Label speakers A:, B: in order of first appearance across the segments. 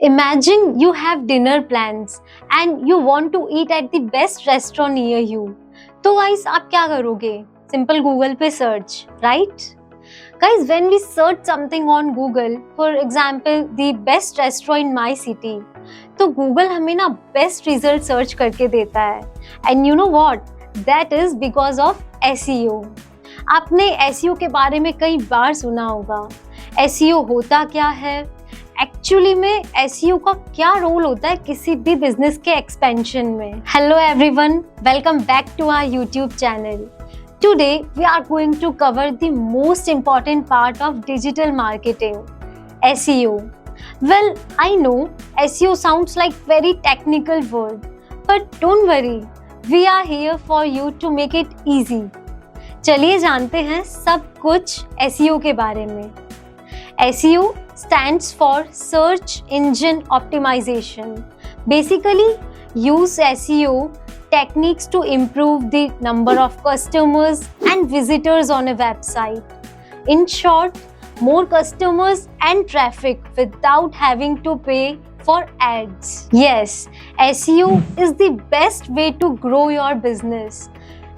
A: Imagine you have dinner plans and you want to eat at the best restaurant near you. तो guys आप क्या करोगे? Simple Google पे search, right? Guys, when we search something on Google, for example, the best restaurant in my city, तो Google हमें ना best result search करके देता है. And you know what? That is because of SEO. आपने SEO के बारे में कई बार सुना होगा. SEO होता क्या है? एक्चुअली में SEO का क्या रोल होता है किसी भी बिजनेस के एक्सपेंशन में. Hello everyone, welcome back to our YouTube channel. Today we are going to cover the most important part of digital marketing, SEO. Well, I know SEO sounds like very technical word, but don't worry, we are here for you to make it easy. चलिए जानते हैं सब कुछ SEO के बारे में. SEO stands for Search Engine Optimization. Basically, use SEO techniques to improve the number of customers and visitors on a website. In short, more customers and traffic without having to pay for ads. Yes, SEO is the best way to grow your business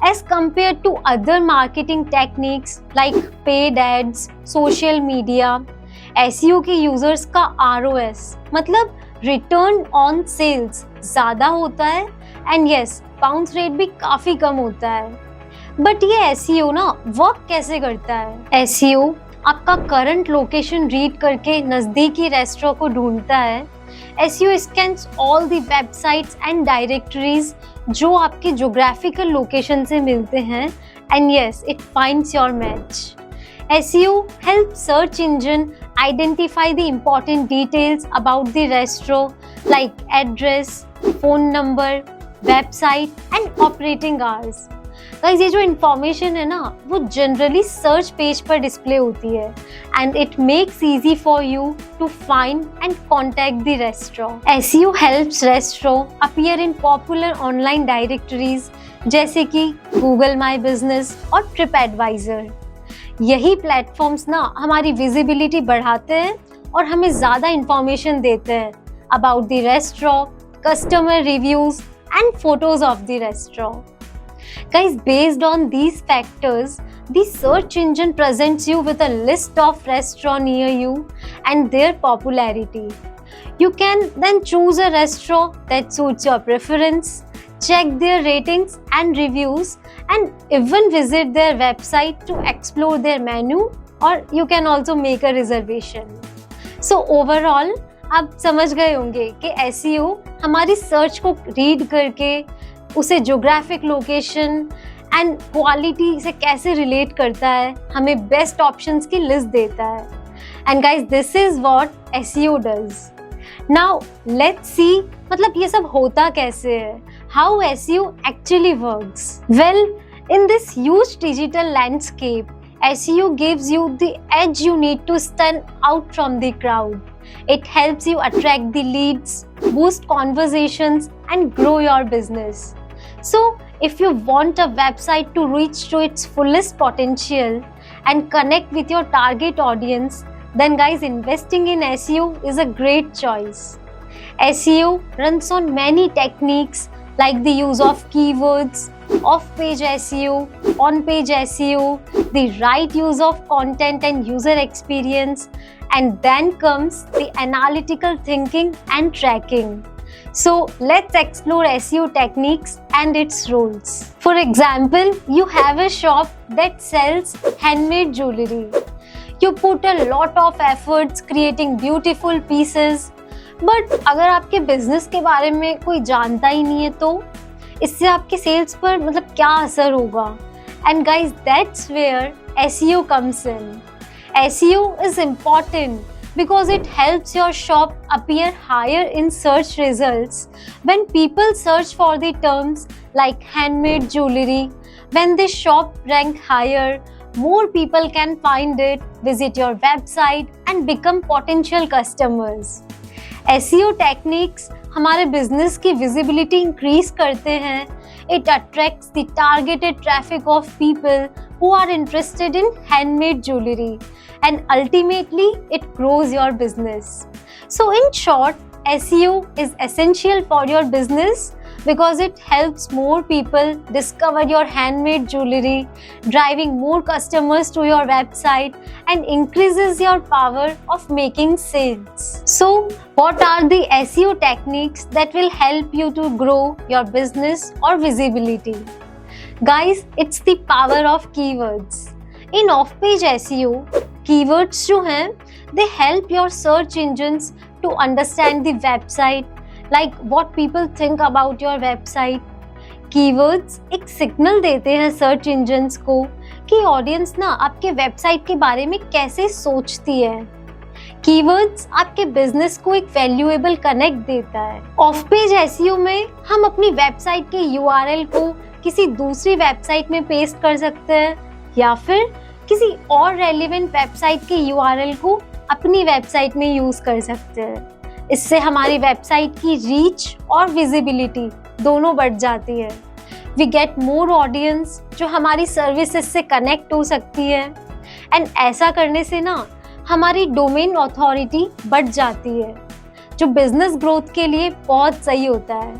A: as compared to other marketing techniques like paid ads, social media. SEO के users का ROS मतलब return on sales ज़्यादा होता है and yes bounce rate भी काफ़ी कम होता है. बट ये SEO ना वर्क कैसे करता है? SEO आपका करंट लोकेशन रीड करके नज़दीकी रेस्टोरेंट को ढूंढता है. SEO scans all the websites and directories जो आपके ज्योग्राफिकल लोकेशन से मिलते हैं and yes it finds your match. SEO helps search engine identify the important details about the restaurant like address, phone number, website and operating hours. Guys, ये जो information है ना वो generally search page पर display होती है and it makes easy for you to find and contact the restaurant. SEO helps restaurant appear in popular online directories जैसे कि Google My Business और TripAdvisor. यही प्लेटफॉर्म्स ना हमारी विजिबिलिटी बढ़ाते हैं और हमें ज़्यादा इंफॉर्मेशन देते हैं about the restaurant, customer reviews and photos of the restaurant. Guys, based on these factors, the search engine presents you with a list of restaurants near you and their popularity. You can then choose a restaurant that suits your preference, check their ratings and reviews and even visit their website to explore their menu, or you can also make a reservation. So overall आप समझ गए होंगे कि SEO हमारी search को read करके उसे geographic location and quality से कैसे रिलेट करता है, हमें बेस्ट ऑप्शंस की लिस्ट देता है. And guys this is what SEO does. Now let's see मतलब ये सब होता कैसे है, how SEO actually works. Well, in this huge digital landscape, SEO gives you the edge you need to stand out from the crowd. It helps you attract the leads, boost conversations, and grow your business. So, if you want a website to reach to its fullest potential and connect with your target audience, then guys, investing in SEO is a great choice. SEO runs on many techniques like the use of keywords, off-page SEO, on-page SEO, the right use of content and user experience, and then comes the analytical thinking and tracking. So let's explore SEO techniques and its roles. For example, you have a shop that sells handmade jewelry. You put a lot of efforts creating beautiful pieces, but अगर आपके business के बारे में कोई जानता ही नहीं है तो इससे आपके सेल्स पर मतलब क्या असर होगा. And guys that's where SEO comes in. SEO is important because it helps your shop appear higher in search results. When people search for the terms like handmade jewelry, when the shop rank higher, more people can find it, visit your website and become potential customers. SEO techniques हमारे business की visibility increase करते हैं. It attracts the targeted traffic of people who are interested in handmade jewelry and ultimately it grows your business. So in short, SEO is essential for your business because it helps more people discover your handmade jewelry, driving more customers to your website and increases your power of making sales. So, what are the SEO techniques that will help you to grow your business or visibility? Guys, it's the power of keywords. In off-page SEO, keywords जो हैं, they help your search engines to understand the website, like what people think about your website. Keywords एक signal देते हैं search engines को कि audience ना आपके website के बारे में कैसे सोचती है. कीवर्ड्स आपके बिजनेस को एक वैल्यूएबल कनेक्ट देता है. ऑफ पेज एसईओ में हम अपनी वेबसाइट के यूआरएल को किसी दूसरी वेबसाइट में पेस्ट कर सकते हैं या फिर किसी और रेलेवेंट वेबसाइट के यूआरएल को अपनी वेबसाइट में यूज कर सकते हैं. इससे हमारी वेबसाइट की रीच और विजिबिलिटी दोनों बढ़ जाती है. वी गेट मोर ऑडियंस जो हमारी सर्विसेज से कनेक्ट हो सकती है एंड ऐसा करने से ना हमारी डोमेन अथॉरिटी बढ़ जाती है जो बिजनेस ग्रोथ के लिए बहुत सही होता है.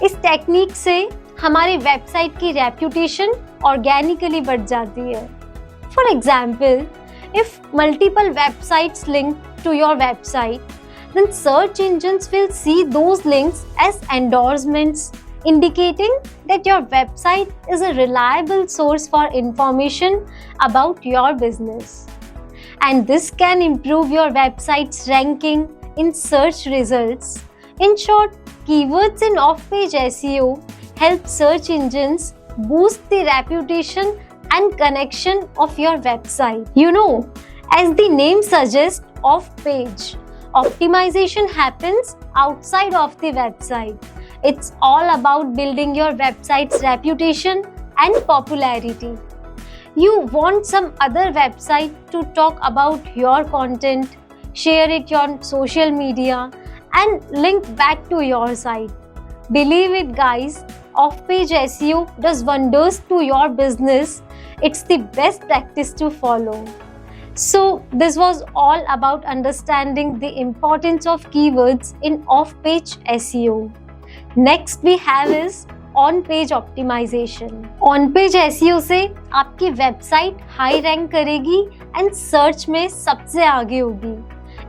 A: इस टेक्निक से हमारी वेबसाइट की रेप्यूटेशन ऑर्गेनिकली बढ़ जाती है. For example, if multiple websites link to your website, then search engines will see those links as endorsements, indicating that your website is a reliable source for information about your business. And this can improve your website's ranking in search results. In short, keywords in off-page SEO help search engines boost the reputation and connection of your website. You know, as the name suggests, off-page optimization happens outside of the website. It's all about building your website's reputation and popularity. You want some other website to talk about your content, share it on social media, and link back to your site. Believe it, guys, off-page SEO does wonders to your business. It's the best practice to follow. So, this was all about understanding the importance of keywords in off-page SEO. Next we have is on-page optimization. On-page SEO से आपकी website high rank करेगी and search में सबसे आगे होगी.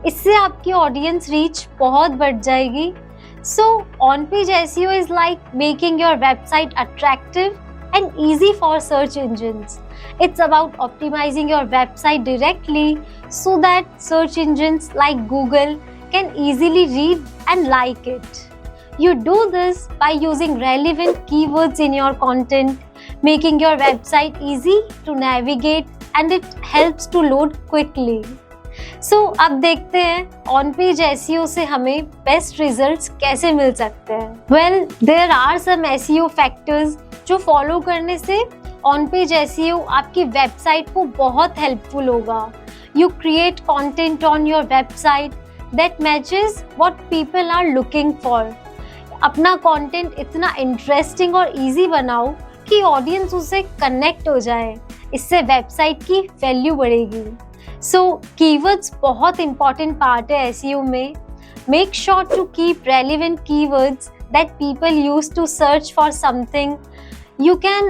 A: इससे आपकी audience reach बहुत बढ़ जाएगी. So, on-page SEO is like making your website attractive and easy for search engines. It's about optimizing your website directly so that search engines like Google can easily read and like it. You do this by using relevant keywords in your content, making your website easy to navigate, and it helps to load quickly. So, अब देखते हैं on page SEO से हमें best results कैसे मिल सकते हैं. Well, there are some SEO factors जो फॉलो करने से ऑन पेज एसईओ आपकी वेबसाइट को बहुत हेल्पफुल होगा. You create content on your website that matches what people are looking for. अपना कंटेंट इतना इंटरेस्टिंग और इजी बनाओ कि ऑडियंस उससे कनेक्ट हो जाए. इससे वेबसाइट की वैल्यू बढ़ेगी. सो कीवर्ड्स बहुत इंपॉर्टेंट पार्ट है एसईओ में. Make sure to keep relevant keywords that people use to search for something. You can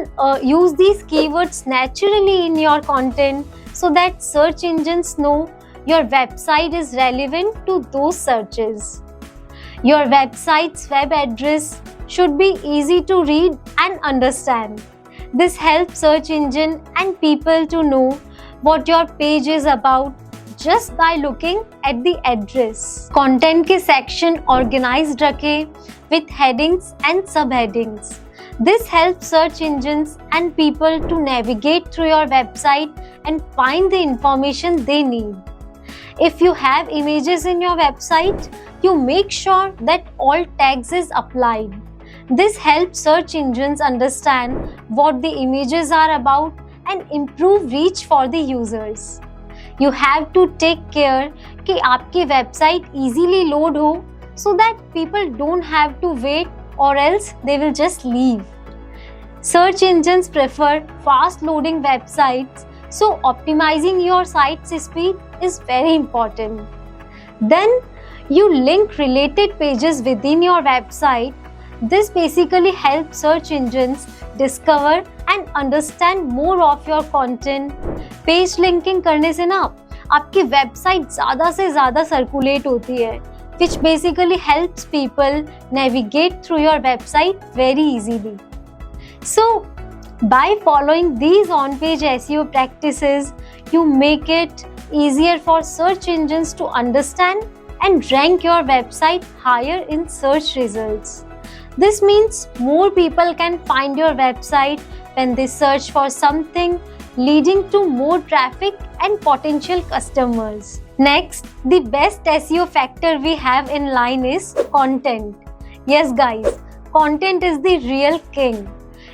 A: use these keywords naturally in your content so that search engines know your website is relevant to those searches. Your website's web address should be easy to read and understand. This helps search engine and people to know what your page is about just by looking at the address. Content के section organized रखें with headings and subheadings. This helps search engines and people to navigate through your website and find the information they need. If you have images in your website, you make sure that all tags is applied. This helps search engines understand what the images are about and improve reach for the users. You have to take care कि आपकी website easily load हो so that people don't have to wait or else they will just leave. Search engines prefer fast loading websites, so optimizing your site's speed is very important. Then You link related pages within your website. This basically helps search engines discover and understand more of your content. Page linking करने से ना आपकी website ज़्यादा से ज़्यादा circulate होती है, which basically helps people navigate through your website very easily. So, by following these on-page SEO practices, you make it easier for search engines to understand and rank your website higher in search results. This means more people can find your website when they search for something, leading to more traffic and potential customers. Next, the best SEO factor we have in line is content. Yes guys, content is the real king.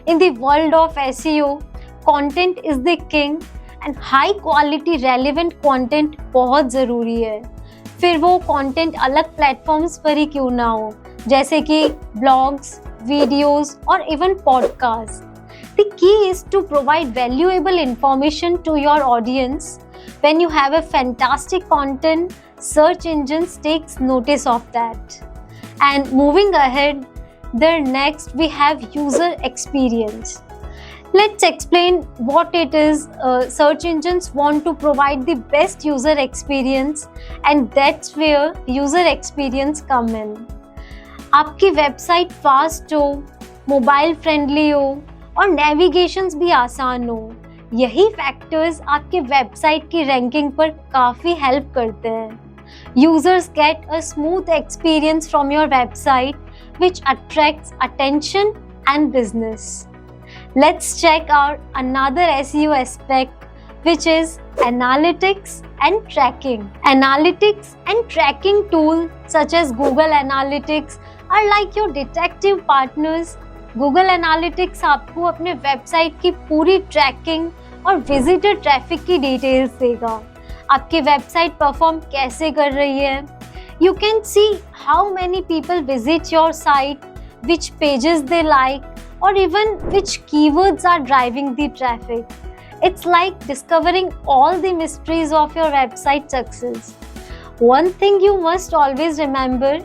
A: In the world of SEO, content is the king and high quality relevant content बहुत ज़रूरी है. फिर वो content अलग platforms पर ही क्यों ना हो, जैसे कि ब्लॉग्स, वीडियोस और even podcast. The key is to provide valuable information to your audience. When you have a fantastic content, search engines takes notice of that. And moving ahead, next we have user experience. Let's explain what it is. Search engines want to provide the best user experience and that's where user experience come in. आपकी website fast हो, mobile friendly हो और navigations भी आसान हो. यही factors आपके website की रैंकिंग पर काफ़ी हेल्प करते हैं. Users get a smooth experience from your website which attracts attention and business. Let's check out another SEO aspect, which is analytics and tracking. Analytics and tracking tools such as Google Analytics are like your detective partners. Google Analytics आपको अपने website की पूरी trekking और visitor traffic की details देगा. आपकी website perform कैसे कर रही है. You can see how many people visit your site, which pages they like, or even which keywords are driving the traffic. It's like discovering all the mysteries of your website success. One thing you must always remember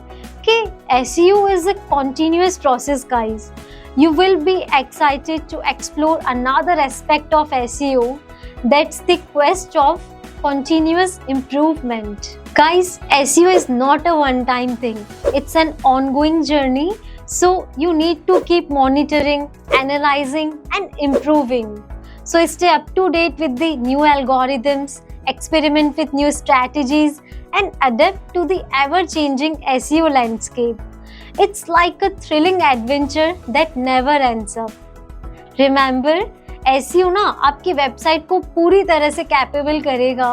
A: that SEO is a continuous process, guys. You will be excited to explore another aspect of SEO, that's the quest of continuous improvement. Guys, SEO is not a one-time thing. It's an ongoing journey. So you need to keep monitoring, analyzing and improving. So stay up to date with the new algorithms, experiment with new strategies and adapt to the ever-changing SEO landscape. It's like a thrilling adventure that never ends up. Remember, SEO ना आपकी website को पूरी तरह से capable करेगा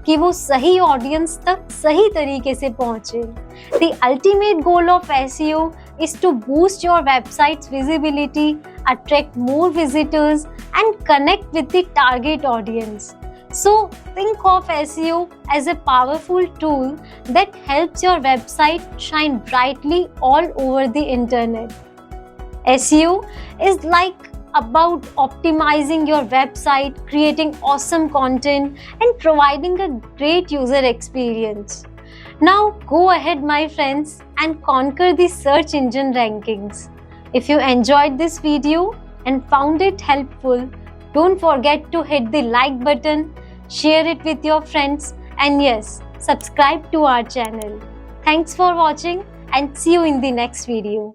A: कि वो सही ऑडियंस तक सही तरीके से पहुंचे. The ultimate goal of SEO is to boost your website's visibility, attract more visitors, and connect with the target audience. So think of SEO as a powerful tool that helps your website shine brightly all over the internet. SEO is like about optimizing your website, creating awesome content, and providing a great user experience. Now go ahead, my friends, and conquer the search engine rankings. If you enjoyed this video and found it helpful, don't forget to hit the like button, share it with your friends, and yes, subscribe to our channel. Thanks for watching and see you in the next video.